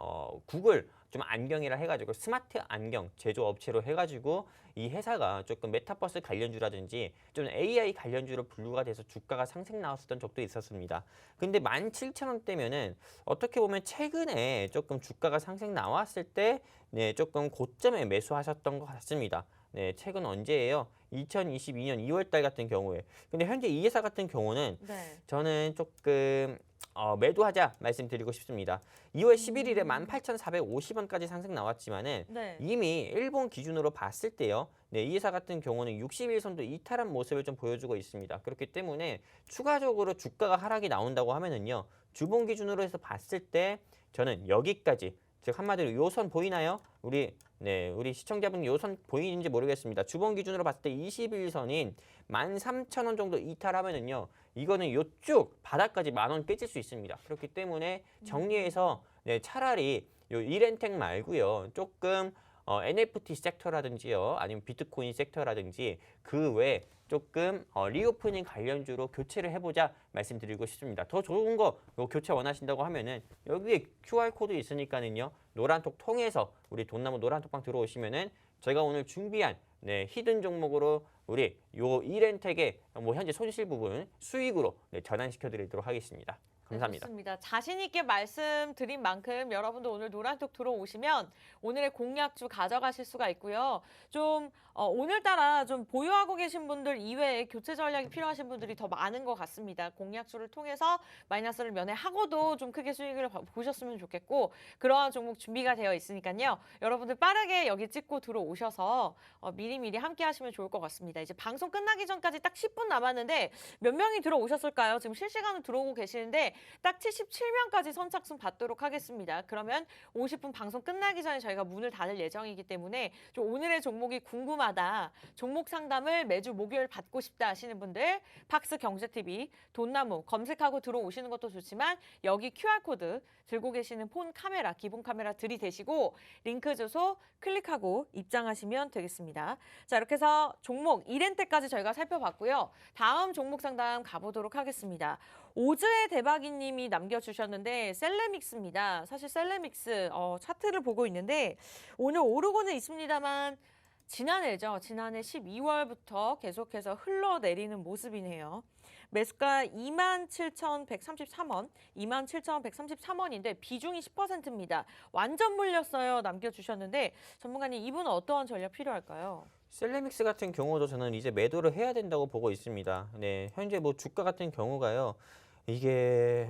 B: 구글 좀 안경이라 해가지고 스마트 안경 제조 업체로 해가지고 이 회사가 조금 메타버스 관련주라든지 좀 AI 관련주로 분류가 돼서 주가가 상승 나왔었던 적도 있었습니다. 근데 17,000원대면은 어떻게 보면 최근에 조금 주가가 상승 나왔을 때 네, 조금 고점에 매수하셨던 것 같습니다. 네, 최근 언제예요? 2022년 2월 달 같은 경우에. 근데 현재 이 회사 같은 경우는
A: 네.
B: 저는 조금 매도하자 말씀드리고 싶습니다. 2월 11일에 18,450원까지 상승 나왔지만은
A: 네.
B: 이미 일본 기준으로 봤을 때요. 네, 이 회사 같은 경우는 61선도 이탈한 모습을 좀 보여주고 있습니다. 그렇기 때문에 추가적으로 주가가 하락이 나온다고 하면은요. 주봉 기준으로 해서 봤을 때 저는 여기까지 즉 한마디로 요선 보이나요? 우리 시청자분 요선 보이는지 모르겠습니다. 주봉 기준으로 봤을 때 21선인 13,000원 정도 이탈하면은요. 이거는 요쪽 바닥까지 10,000원 깨질 수 있습니다. 그렇기 때문에 정리해서 네, 차라리 요 이렌텍 말고요. 조금 NFT 섹터라든지요. 아니면 비트코인 섹터라든지 그 외에 조금 리오프닝 관련주로 교체를 해보자 말씀드리고 싶습니다. 더 좋은 거 교체 원하신다고 하면은 여기에 QR코드 있으니까는요. 노란톡 통해서 우리 돈나무 노란톡방 들어오시면은 제가 오늘 준비한 네, 히든 종목으로 우리 요 이렌텍의 뭐 현재 손실 부분 수익으로 네, 전환시켜 드리도록 하겠습니다. 감사합니다.
A: 네, 좋습니다. 자신 있게 말씀드린 만큼 여러분도 오늘 노란톡 들어오시면 오늘의 공략주 가져가실 수가 있고요. 좀 오늘따라 좀 보유하고 계신 분들 이외에 교체 전략이 필요하신 분들이 더 많은 것 같습니다. 공략주를 통해서 마이너스를 면회하고도 좀 크게 수익을 보셨으면 좋겠고 그러한 종목 준비가 되어 있으니까요. 여러분들 빠르게 여기 찍고 들어오셔서 미리미리 함께 하시면 좋을 것 같습니다. 이제 방송 끝나기 전까지 딱 10분 남았는데 몇 명이 들어오셨을까요? 지금 실시간으로 들어오고 계시는데 딱 77명까지 선착순 받도록 하겠습니다. 그러면 50분 방송 끝나기 전에 저희가 문을 닫을 예정이기 때문에 좀 오늘의 종목이 궁금하다. 종목 상담을 매주 목요일 받고 싶다 하시는 분들 팍스 경제TV 돈나무 검색하고 들어오시는 것도 좋지만 여기 QR코드 들고 계시는 폰 카메라 기본 카메라 들이대시고 링크 주소 클릭하고 입장하시면 되겠습니다. 자, 이렇게 해서 종목 이렌텍까지 저희가 살펴봤고요. 다음 종목 상담 가보도록 하겠습니다. 오즈의 대박이님이 남겨주셨는데 셀레믹스입니다. 사실 셀레믹스 차트를 보고 있는데 오늘 오르고는 있습니다만 지난해 12월부터 계속해서 흘러내리는 모습이네요. 매수가 27,133원, 27,133원인데 비중이 10%입니다. 완전 물렸어요. 남겨주셨는데 전문가님 이분은 어떠한 전략 필요할까요?
B: 셀레믹스 같은 경우도 저는 이제 매도를 해야 된다고 보고 있습니다. 네, 현재 뭐 주가 같은 경우가요. 이게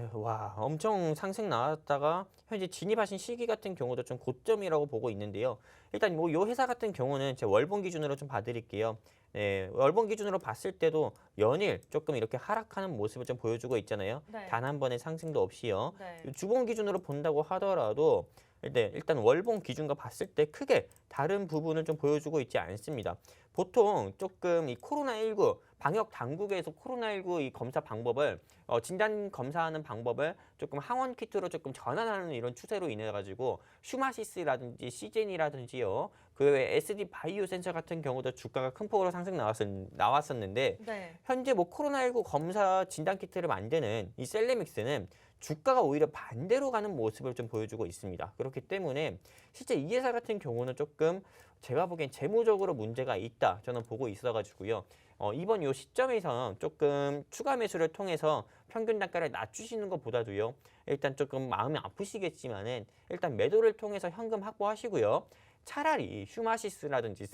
B: 엄청 상승 나왔다가 현재 진입하신 시기 같은 경우도 좀 고점이라고 보고 있는데요. 일단 뭐 요 회사 같은 경우는 제 월봉 기준으로 좀 봐드릴게요. 네, 월봉 기준으로 봤을 때도 연일 조금 이렇게 하락하는 모습을 좀 보여주고 있잖아요.
A: 네.
B: 단 한 번의 상승도 없이요.
A: 네.
B: 주봉 기준으로 본다고 하더라도 일단 월봉 기준과 봤을 때 크게 다른 부분을 좀 보여주고 있지 않습니다. 보통 조금 이 코로나19 방역 당국에서 코로나19 이 검사 방법을 진단 검사하는 방법을 조금 항원 키트로 조금 전환하는 이런 추세로 인해 가지고 슈마시스라든지 시젠이라든지요. 그 외에 SD 바이오 센서 같은 경우도 주가가 큰 폭으로 상승 나왔었는데
A: 네.
B: 현재 뭐 코로나19 검사 진단 키트를 만드는 이 셀레믹스는 주가가 오히려 반대로 가는 모습을 좀 보여주고 있습니다. 그렇기 때문에 실제 이 회사 같은 경우는 조금 제가 보기엔 재무적으로 문제가 있다 저는 보고 있어가지고요. 이번 요 시점에서 조금 추가 매수를 통해서 평균 단가를 낮추시는 것보다도요. 일단 조금 마음이 아프시겠지만은 일단 매도를 통해서 현금 확보하시고요. 차라리 슈마시스라든지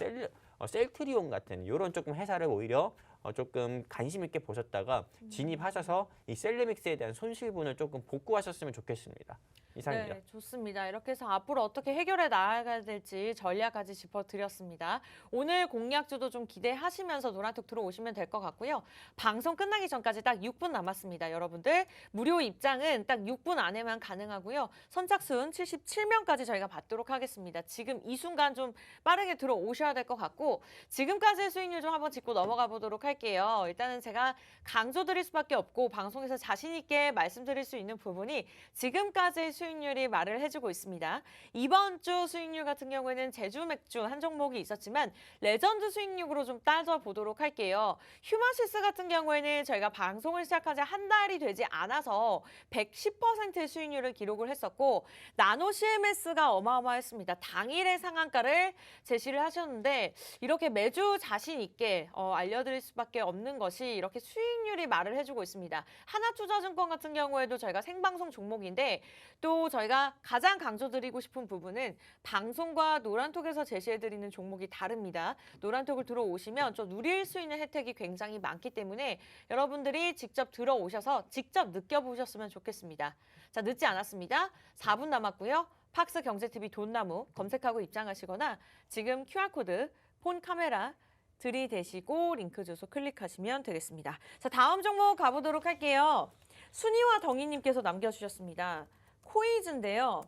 B: 셀트리온 같은 이런 조금 회사를 오히려 조금 관심 있게 보셨다가 진입하셔서 이 셀레믹스에 대한 손실분을 조금 복구하셨으면 좋겠습니다. 이상입니다.
A: 네, 좋습니다. 이렇게 해서 앞으로 어떻게 해결해 나가야 될지 전략까지 짚어드렸습니다. 오늘 공략주도 좀 기대하시면서 노란톡 들어오시면 될 것 같고요. 방송 끝나기 전까지 딱 6분 남았습니다. 여러분들 무료 입장은 딱 6분 안에만 가능하고요. 선착순 77명까지 저희가 받도록 하겠습니다. 지금 이 순간 좀 빠르게 들어오셔야 될 것 같고 지금까지의 수익률 좀 한번 짚고 넘어가 보도록 할게요. 할게요. 일단은 제가 강조드릴 수밖에 없고 방송에서 자신 있게 말씀드릴 수 있는 부분이 지금까지 수익률이 말을 해주고 있습니다. 이번 주 수익률 같은 경우에는 제주 맥주 한 종목이 있었지만 레전드 수익률로 좀 따져보도록 할게요. 휴마시스 같은 경우에는 저희가 방송을 시작한 지 한 달이 되지 않아서 110%의 수익률을 기록을 했었고 나노 CMS가 어마어마했습니다. 당일의 상한가를 제시를 하셨는데 이렇게 매주 자신 있게 알려드릴 수밖에 없는 것이 이렇게 수익률이 말을 해주고 있습니다. 하나투자증권 같은 경우에도 저희가 생방송 종목인데 또 저희가 가장 강조드리고 싶은 부분은 방송과 노란톡에서 제시해드리는 종목이 다릅니다. 노란톡을 들어오시면 좀 누릴 수 있는 혜택이 굉장히 많기 때문에 여러분들이 직접 들어오셔서 직접 느껴보셨으면 좋겠습니다. 자, 늦지 않았습니다. 4분 남았고요. 팍스 경제TV 돈나무 검색하고 입장하시거나 지금 QR코드 폰 카메라 들이대시고 링크 주소 클릭하시면 되겠습니다. 자, 다음 종목 가보도록 할게요. 순이와 덩이님께서 남겨주셨습니다. 코이즈인데요.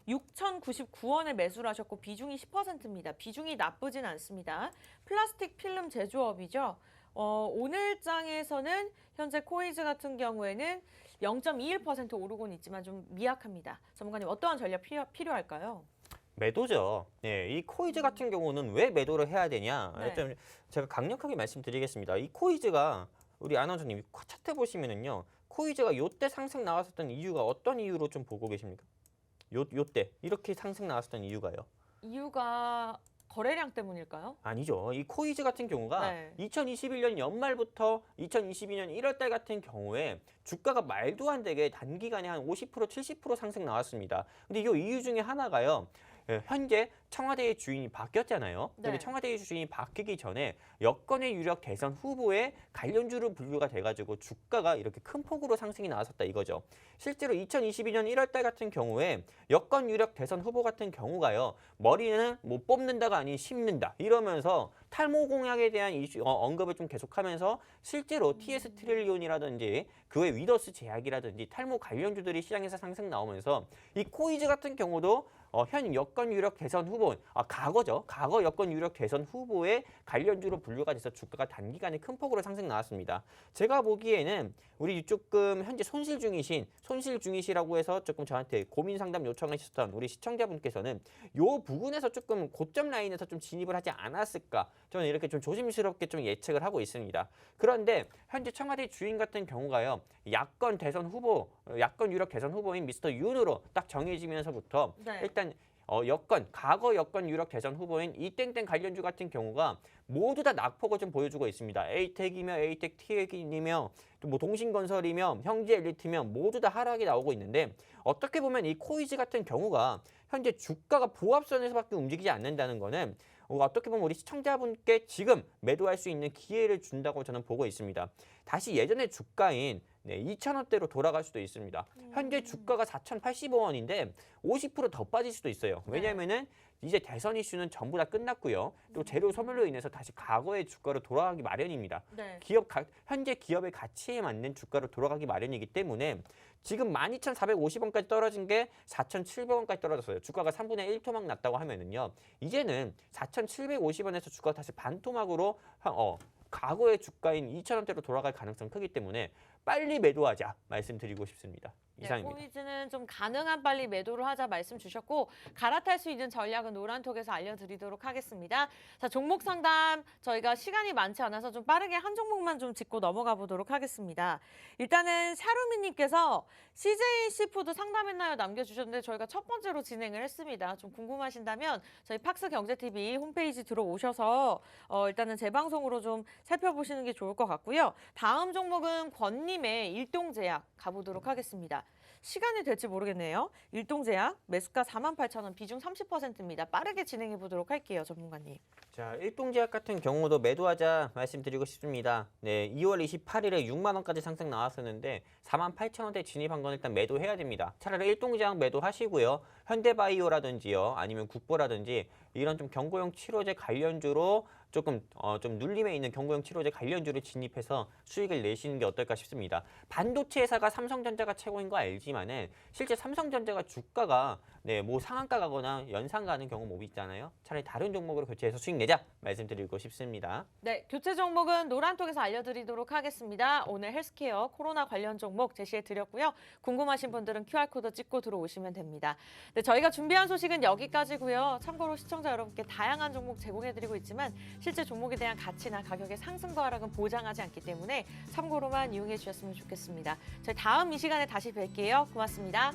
A: 6,099원에 매수를 하셨고 비중이 10%입니다. 비중이 나쁘진 않습니다. 플라스틱 필름 제조업이죠. 오늘 장에서는 현재 코이즈 같은 경우에는 0.21% 오르고는 있지만 좀 미약합니다. 전문가님 어떠한 전략 필요할까요?
B: 매도죠. 네, 이 코이즈 같은 경우는 왜 매도를 해야 되냐?
A: 네.
B: 일단 제가 강력하게 말씀드리겠습니다. 이 코이즈가 우리 아나운서님 차트 보시면은요, 코이즈가 요때 상승 나왔었던 이유가 어떤 이유로 좀 보고 계십니까? 요때 이렇게 상승 나왔었던 이유가요?
A: 이유가 거래량 때문일까요?
B: 아니죠. 이 코이즈 같은 경우가
A: 네.
B: 2021년 연말부터 2022년 1월 달 같은 경우에 주가가 말도 안 되게 단기간에 한 50%, 70% 상승 나왔습니다. 근데 이 이유 중에 하나가요. 현재 청와대의 주인이 바뀌었잖아요. 근데
A: 네.
B: 청와대의 주인이 바뀌기 전에 여권의 유력 대선 후보에 관련주로 분류가 돼가지고 주가가 이렇게 큰 폭으로 상승이 나왔었다 이거죠. 실제로 2022년 1월 달 같은 경우에 여권 유력 대선 후보 같은 경우가요. 머리는 못 뽑는다가 아닌 심는다 이러면서 탈모 공약에 대한 언급을 좀 계속하면서 실제로 TS 트릴리온이라든지 그 외 위더스 제약이라든지 탈모 관련주들이 시장에서 상승 나오면서 이 코이즈 같은 경우도 현 여권 유력 대선 후보, 과거죠. 과거 여권 유력 대선 후보의 관련주로 분류가 돼서 주가가 단기간에 큰 폭으로 상승 나왔습니다. 제가 보기에는 우리 조금 현재 손실 중이시라고 해서 조금 저한테 고민 상담 요청하셨던 우리 시청자분께서는 요 부분에서 조금 고점 라인에서 좀 진입을 하지 않았을까? 저는 이렇게 좀 조심스럽게 좀 예측을 하고 있습니다. 그런데 현재 청와대 주인 같은 경우가요. 야권 유력 대선 후보인 미스터 윤으로 딱 정해지면서부터
A: 네.
B: 일단 과거 여권 유력 대선 후보인 이땡땡 관련주 같은 경우가 모두 다 낙폭을 좀 보여주고 있습니다. 에이텍이며 에이텍 TX이며 또 뭐 동신건설이며 형제엘리트며 모두 다 하락이 나오고 있는데 어떻게 보면 이 코이즈 같은 경우가 현재 주가가 보합선에서밖에 움직이지 않는다는 거는 어떻게 보면 우리 시청자분께 지금 매도할 수 있는 기회를 준다고 저는 보고 있습니다. 다시 예전의 주가인 2,000원대로 돌아갈 수도 있습니다. 현재 주가가 4,085원인데 50%더 빠질 수도 있어요. 왜냐하면은 이제 대선 이슈는 전부 다 끝났고요. 또 재료 소멸로 인해서 다시 과거의 주가로 돌아가기 마련입니다.
A: 네.
B: 현재 기업의 가치에 맞는 주가로 돌아가기 마련이기 때문에 지금 12,450원까지 떨어진 게 4,700원까지 떨어졌어요. 주가가 3분의 1토막 났다고 하면은요. 이제는 4,750원에서 주가가 다시 반토막으로 과거의 주가인 2,000원대로 돌아갈 가능성이 크기 때문에 빨리 매도하자 말씀드리고 싶습니다. 이상입니다.
A: 코이즈는 좀 가능한 빨리 매도를 하자 말씀 주셨고 갈아탈 수 있는 전략은 노란톡에서 알려드리도록 하겠습니다. 자, 종목 상담 저희가 시간이 많지 않아서 좀 빠르게 한 종목만 좀 짚고 넘어가 보도록 하겠습니다. 일단은 샤루미님께서 CJ 시푸드 상담했나요? 남겨주셨는데 저희가 첫 번째로 진행을 했습니다. 좀 궁금하신다면 저희 팍스 경제TV 홈페이지 들어오셔서 일단은 재방송으로 좀 살펴보시는 게 좋을 것 같고요. 다음 종목은 권님의 일동제약 가보도록 하겠습니다. 시간이 될지 모르겠네요. 일동제약 매수가 48,000원 비중 30%입니다. 빠르게 진행해 보도록 할게요, 전문가님.
B: 자, 일동제약 같은 경우도 매도하자 말씀드리고 싶습니다. 네, 2월 28일에 6만 원까지 상승 나왔었는데 48,000원대 진입한 건 일단 매도해야 됩니다. 차라리 일동제약 매도하시고요. 현대바이오라든지요, 아니면 국보라든지 이런 좀 경구용 치료제 관련주로 조금 좀 눌림에 있는 경구용 치료제 관련주를 진입해서 수익을 내시는 게 어떨까 싶습니다. 반도체 회사가 삼성전자가 최고인 거 알지만 있지만은 실제 삼성전자가 주가가 뭐 상한가 가거나 연상 가는 경우 뭐 있잖아요. 차라리 다른 종목으로 교체해서 수익 내자 말씀드리고 싶습니다.
A: 네, 교체 종목은 노란톡에서 알려드리도록 하겠습니다. 오늘 헬스케어 코로나 관련 종목 제시해드렸고요. 궁금하신 분들은 QR코드 찍고 들어오시면 됩니다. 네, 저희가 준비한 소식은 여기까지고요. 참고로 시청자 여러분께 다양한 종목 제공해드리고 있지만 실제 종목에 대한 가치나 가격의 상승과 하락은 보장하지 않기 때문에 참고로만 이용해 주셨으면 좋겠습니다. 저희 다음 이 시간에 다시 뵐게요. 고맙습니다.